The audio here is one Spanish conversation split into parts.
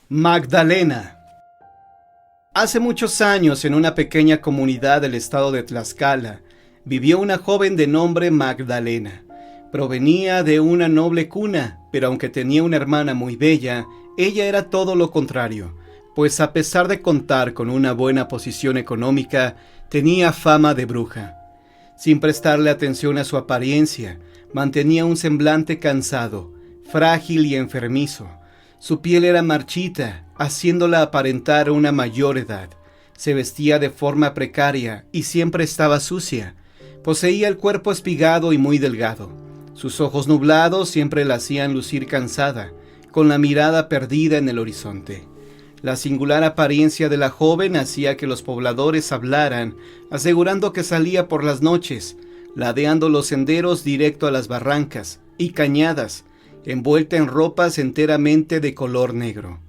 Magdalena. Hace muchos años, en una pequeña comunidad del estado de Tlaxcala, vivió una joven de nombre Magdalena. Provenía de una noble cuna, pero aunque tenía una hermana muy bella, ella era todo lo contrario, pues a pesar de contar con una buena posición económica, tenía fama de bruja. Sin prestarle atención a su apariencia, mantenía un semblante cansado, frágil y enfermizo. Su piel era marchita, haciéndola aparentar una mayor edad. Se vestía de forma precaria y siempre estaba sucia. Poseía el cuerpo espigado y muy delgado. Sus ojos nublados siempre la hacían lucir cansada, con la mirada perdida en el horizonte. La singular apariencia de la joven hacía que los pobladores hablaran, asegurando que salía por las noches, ladeando los senderos directo a las barrancas y cañadas, envuelta en ropas enteramente de color negro.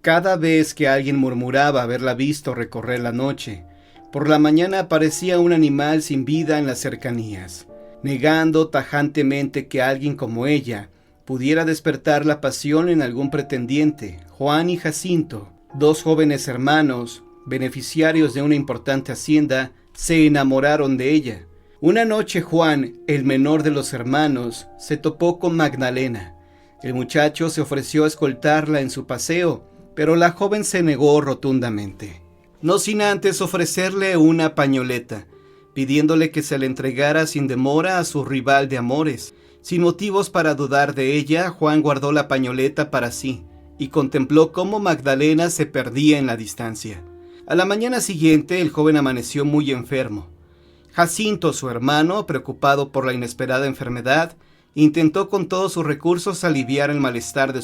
Cada vez que alguien murmuraba haberla visto recorrer la noche, por la mañana aparecía un animal sin vida en las cercanías, negando tajantemente que alguien como ella pudiera despertar la pasión en algún pretendiente. Juan y Jacinto, dos jóvenes hermanos, beneficiarios de una importante hacienda, se enamoraron de ella. Una noche Juan, el menor de los hermanos, se topó con Magdalena. El muchacho se ofreció a escoltarla en su paseo, pero la joven se negó rotundamente, no sin antes ofrecerle una pañoleta, pidiéndole que se le entregara sin demora a su rival de amores. Sin motivos para dudar de ella, Juan guardó la pañoleta para sí y contempló cómo Magdalena se perdía en la distancia. A la mañana siguiente, el joven amaneció muy enfermo. Jacinto, su hermano, preocupado por la inesperada enfermedad, intentó con todos sus recursos aliviar el malestar de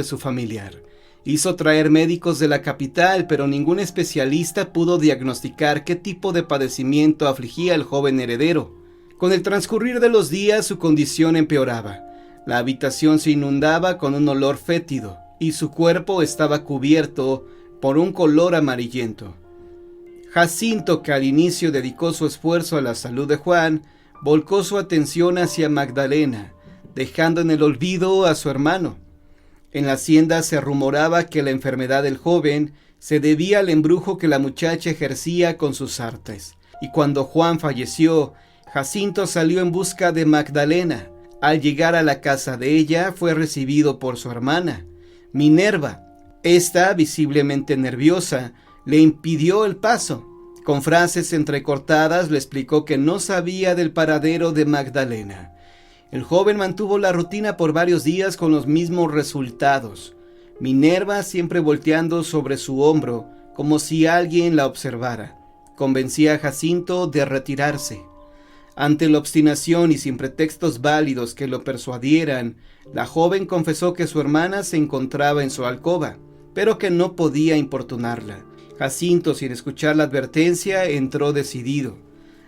su familiar. Hizo traer médicos de la capital, pero ningún especialista pudo diagnosticar qué tipo de padecimiento afligía al joven heredero. Con el transcurrir de los días, su condición empeoraba. La habitación se inundaba con un olor fétido y su cuerpo estaba cubierto por un color amarillento. Jacinto, que al inicio dedicó su esfuerzo a la salud de Juan, volcó su atención hacia Magdalena, dejando en el olvido a su hermano. En la hacienda se rumoraba que la enfermedad del joven se debía al embrujo que la muchacha ejercía con sus artes. Y cuando Juan falleció, Jacinto salió en busca de Magdalena. Al llegar a la casa de ella, fue recibido por su hermana, Minerva. Esta, visiblemente nerviosa, le impidió el paso. Con frases entrecortadas le explicó que no sabía del paradero de Magdalena. El joven mantuvo la rutina por varios días con los mismos resultados. Minerva siempre volteando sobre su hombro, como si alguien la observara. Convencía a Jacinto de retirarse. Ante la obstinación y sin pretextos válidos que lo persuadieran, la joven confesó que su hermana se encontraba en su alcoba, pero que no podía importunarla. Jacinto, sin escuchar la advertencia, entró decidido.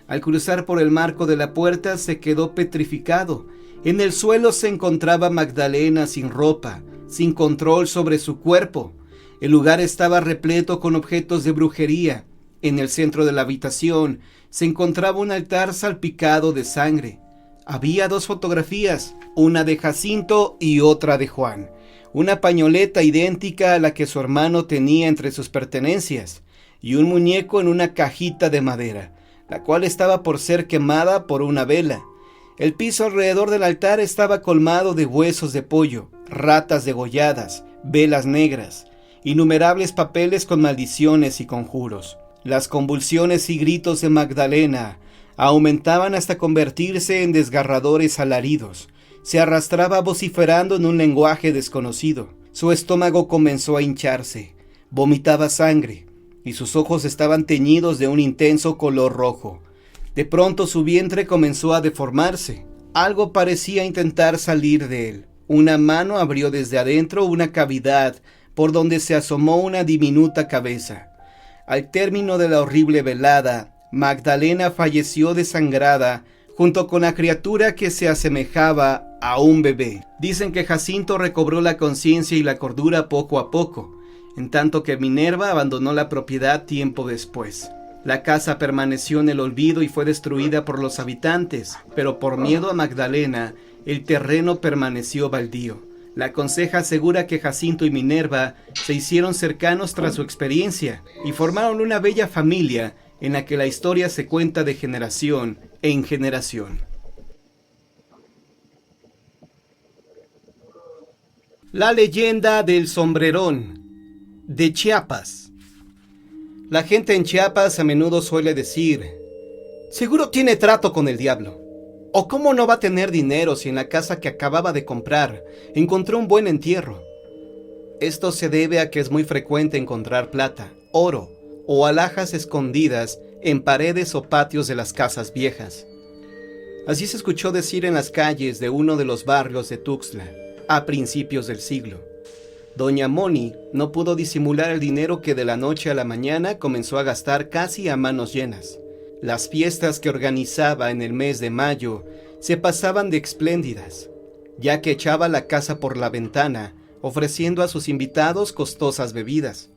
Al cruzar por el marco de la puerta, se quedó petrificado. En el suelo se encontraba Magdalena sin ropa, sin control sobre su cuerpo. El lugar estaba repleto con objetos de brujería. En el centro de la habitación se encontraba un altar salpicado de sangre. Había dos fotografías, una de Jacinto y otra de Juan. Una pañoleta idéntica a la que su hermano tenía entre sus pertenencias, y un muñeco en una cajita de madera, la cual estaba por ser quemada por una vela. El piso alrededor del altar estaba colmado de huesos de pollo, ratas degolladas, velas negras, innumerables papeles con maldiciones y conjuros. Las convulsiones y gritos de Magdalena aumentaban hasta convertirse en desgarradores alaridos. Se arrastraba vociferando en un lenguaje desconocido. Su estómago comenzó a hincharse, vomitaba sangre, y sus ojos estaban teñidos de un intenso color rojo. De pronto su vientre comenzó a deformarse. Algo parecía intentar salir de él. Una mano abrió desde adentro una cavidad por donde se asomó una diminuta cabeza. Al término de la horrible velada, Magdalena falleció desangrada junto con la criatura que se asemejaba a un bebé. Dicen que Jacinto recobró la conciencia y la cordura poco a poco, en tanto que Minerva abandonó la propiedad tiempo después. La casa permaneció en el olvido y fue destruida por los habitantes, pero por miedo a Magdalena, el terreno permaneció baldío. La conceja asegura que Jacinto y Minerva se hicieron cercanos tras su experiencia y formaron una bella familia en la que la historia se cuenta de generación en generación. La leyenda del sombrerón de Chiapas. La gente en Chiapas a menudo suele decir: seguro tiene trato con el diablo. ¿O cómo no va a tener dinero si en la casa que acababa de comprar encontró un buen entierro? Esto se debe a que es muy frecuente encontrar plata, oro o alhajas escondidas en paredes o patios de las casas viejas. Así se escuchó decir en las calles de uno de los barrios de Tuxtla, a principios del siglo. Doña Moni no pudo disimular el dinero que de la noche a la mañana comenzó a gastar casi a manos llenas. Las fiestas que organizaba en el mes de mayo se pasaban de espléndidas, ya que echaba la casa por la ventana, ofreciendo a sus invitados costosas bebidas,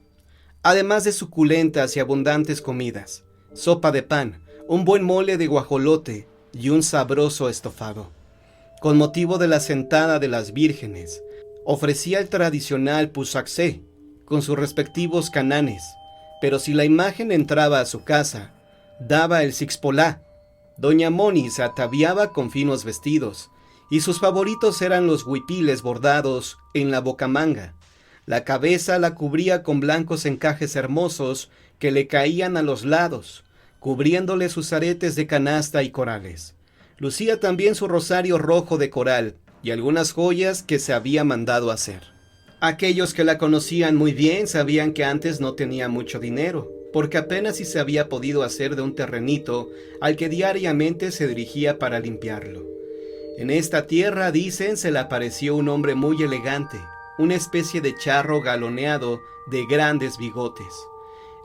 además de suculentas y abundantes comidas, sopa de pan, un buen mole de guajolote y un sabroso estofado. Con motivo de la sentada de las vírgenes, ofrecía el tradicional pusacsé, con sus respectivos cananes, pero si la imagen entraba a su casa, daba el sixpolá. Doña Moni se ataviaba con finos vestidos, y sus favoritos eran los huipiles bordados en la bocamanga. La cabeza la cubría con blancos encajes hermosos que le caían a los lados, cubriéndole sus aretes de canasta y corales. Lucía también su rosario rojo de coral y algunas joyas que se había mandado hacer. Aquellos que la conocían muy bien sabían que antes no tenía mucho dinero, porque apenas si se había podido hacer de un terrenito al que diariamente se dirigía para limpiarlo. En esta tierra, dicen, se le apareció un hombre muy elegante, una especie de charro galoneado de grandes bigotes.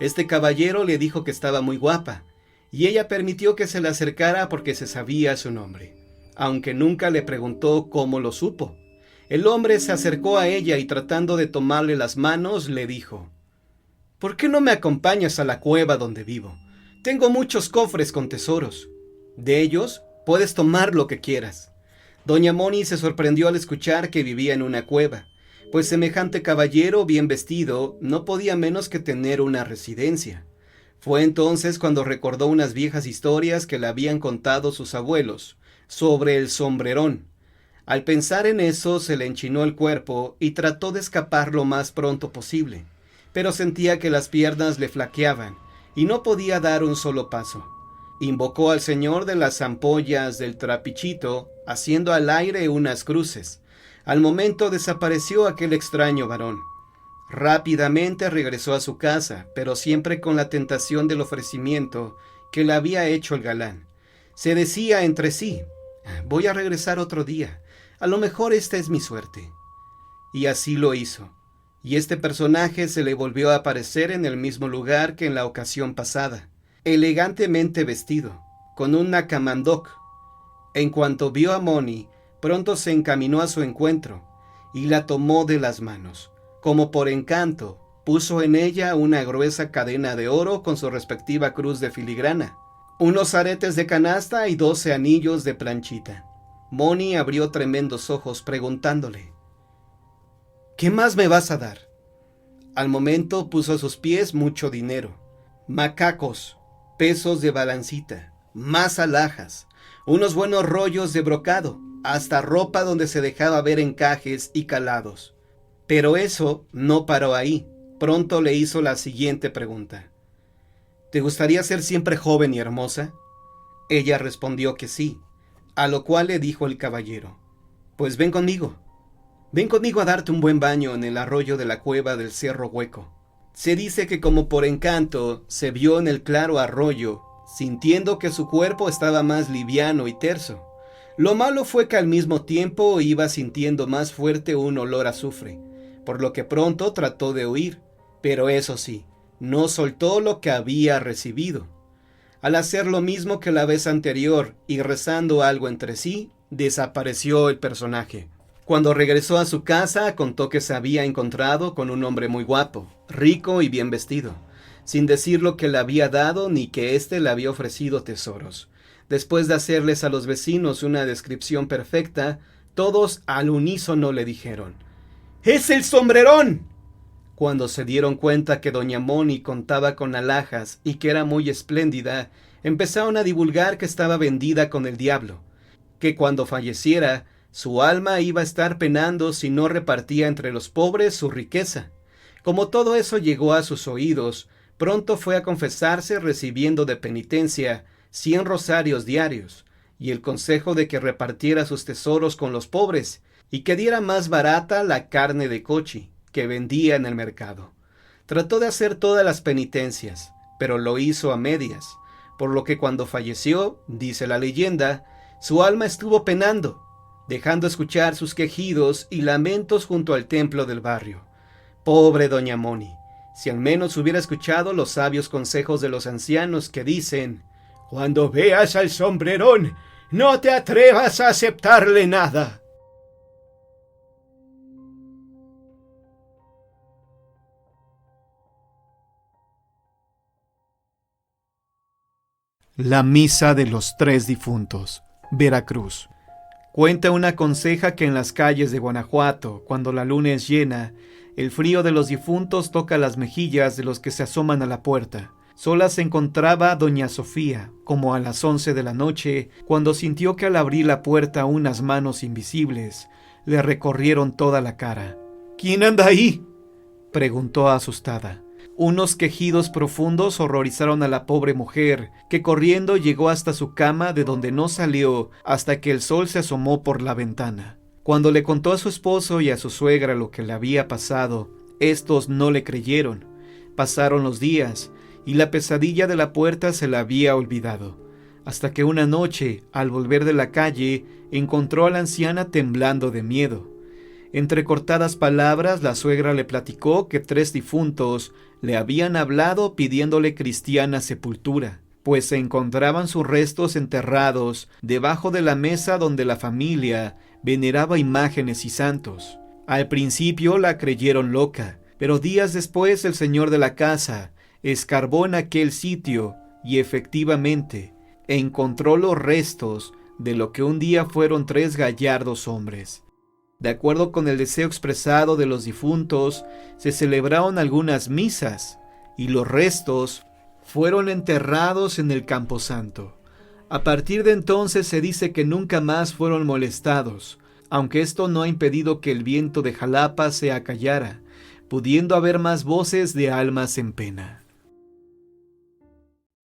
Este caballero le dijo que estaba muy guapa, y ella permitió que se le acercara porque se sabía su nombre, aunque nunca le preguntó cómo lo supo. El hombre se acercó a ella y tratando de tomarle las manos, le dijo: ¿por qué no me acompañas a la cueva donde vivo? Tengo muchos cofres con tesoros. De ellos puedes tomar lo que quieras. Doña Moni se sorprendió al escuchar que vivía en una cueva, pues semejante caballero bien vestido no podía menos que tener una residencia. Fue entonces cuando recordó unas viejas historias que le habían contado sus abuelos sobre el sombrerón. Al pensar en eso se le enchinó el cuerpo y trató de escapar lo más pronto posible, pero sentía que las piernas le flaqueaban y no podía dar un solo paso. Invocó al señor de las ampollas del trapichito, haciendo al aire unas cruces. Al momento desapareció aquel extraño varón. Rápidamente regresó a su casa, pero siempre con la tentación del ofrecimiento que le había hecho el galán. Se decía entre sí: voy a regresar otro día, a lo mejor esta es mi suerte. Y así lo hizo. Y este personaje se le volvió a aparecer en el mismo lugar que en la ocasión pasada, elegantemente vestido, con un nacamandoc. En cuanto vio a Moni, pronto se encaminó a su encuentro, y la tomó de las manos. Como por encanto, puso en ella una gruesa cadena de oro con su respectiva cruz de filigrana, unos aretes de canasta y 12 anillos de planchita. Moni abrió tremendos ojos preguntándole: ¿qué más me vas a dar? Al momento puso a sus pies mucho dinero, macacos, pesos de balancita, más alhajas, unos buenos rollos de brocado, hasta ropa donde se dejaba ver encajes y calados. Pero eso no paró ahí. Pronto le hizo la siguiente pregunta: ¿te gustaría ser siempre joven y hermosa? Ella respondió que sí, a lo cual le dijo el caballero: pues ven conmigo a darte un buen baño en el arroyo de la cueva del Cerro Hueco. Se dice que como por encanto se vio en el claro arroyo, sintiendo que su cuerpo estaba más liviano y terso. Lo malo fue que al mismo tiempo iba sintiendo más fuerte un olor a azufre, por lo que pronto trató de huir, pero eso sí, no soltó lo que había recibido. Al hacer lo mismo que la vez anterior y rezando algo entre sí, desapareció el personaje. Cuando regresó a su casa, contó que se había encontrado con un hombre muy guapo, rico y bien vestido, sin decir lo que le había dado ni que éste le había ofrecido tesoros. Después de hacerles a los vecinos una descripción perfecta, Todos al unísono le dijeron: ¡Es el sombrerón! Cuando se dieron cuenta que doña Moni contaba con alhajas y que era muy espléndida, empezaron a divulgar que estaba vendida con el diablo, que cuando falleciera, su alma iba a estar penando si no repartía entre los pobres su riqueza. Como todo eso llegó a sus oídos, pronto fue a confesarse recibiendo de penitencia 100 rosarios diarios, y el consejo de que repartiera sus tesoros con los pobres, y que diera más barata la carne de cochi que vendía en el mercado. Trató de hacer todas las penitencias, pero lo hizo a medias, por lo que cuando falleció, dice la leyenda, su alma estuvo penando, dejando escuchar sus quejidos y lamentos junto al templo del barrio. Pobre doña Moni, si al menos hubiera escuchado los sabios consejos de los ancianos que dicen: cuando veas al sombrerón, no te atrevas a aceptarle nada. La misa de los 3 difuntos, Veracruz. Cuenta una conseja que en las calles de Guanajuato, cuando la luna es llena, el frío de los difuntos toca las mejillas de los que se asoman a la puerta. Sola se encontraba doña Sofía, como a las 11 de la noche, cuando sintió que al abrir la puerta unas manos invisibles le recorrieron toda la cara. ¿Quién anda ahí?, preguntó asustada. Unos quejidos profundos horrorizaron a la pobre mujer, que corriendo llegó hasta su cama, de donde no salió hasta que el sol se asomó por la ventana. Cuando le contó a su esposo y a su suegra lo que le había pasado, estos no le creyeron. Pasaron los días, y la pesadilla de la puerta se la había olvidado, hasta que una noche, al volver de la calle, encontró a la anciana temblando de miedo. Entre cortadas palabras, la suegra le platicó que 3 difuntos le habían hablado pidiéndole cristiana sepultura, pues se encontraban sus restos enterrados debajo de la mesa donde la familia veneraba imágenes y santos. Al principio la creyeron loca, pero días después el señor de la casa escarbó en aquel sitio y efectivamente encontró los restos de lo que un día fueron 3 gallardos hombres. De acuerdo con el deseo expresado de los difuntos, se celebraron algunas misas y los restos fueron enterrados en el camposanto. A partir de entonces se dice que nunca más fueron molestados, aunque esto no ha impedido que el viento de Jalapa se acallara, pudiendo haber más voces de almas en pena.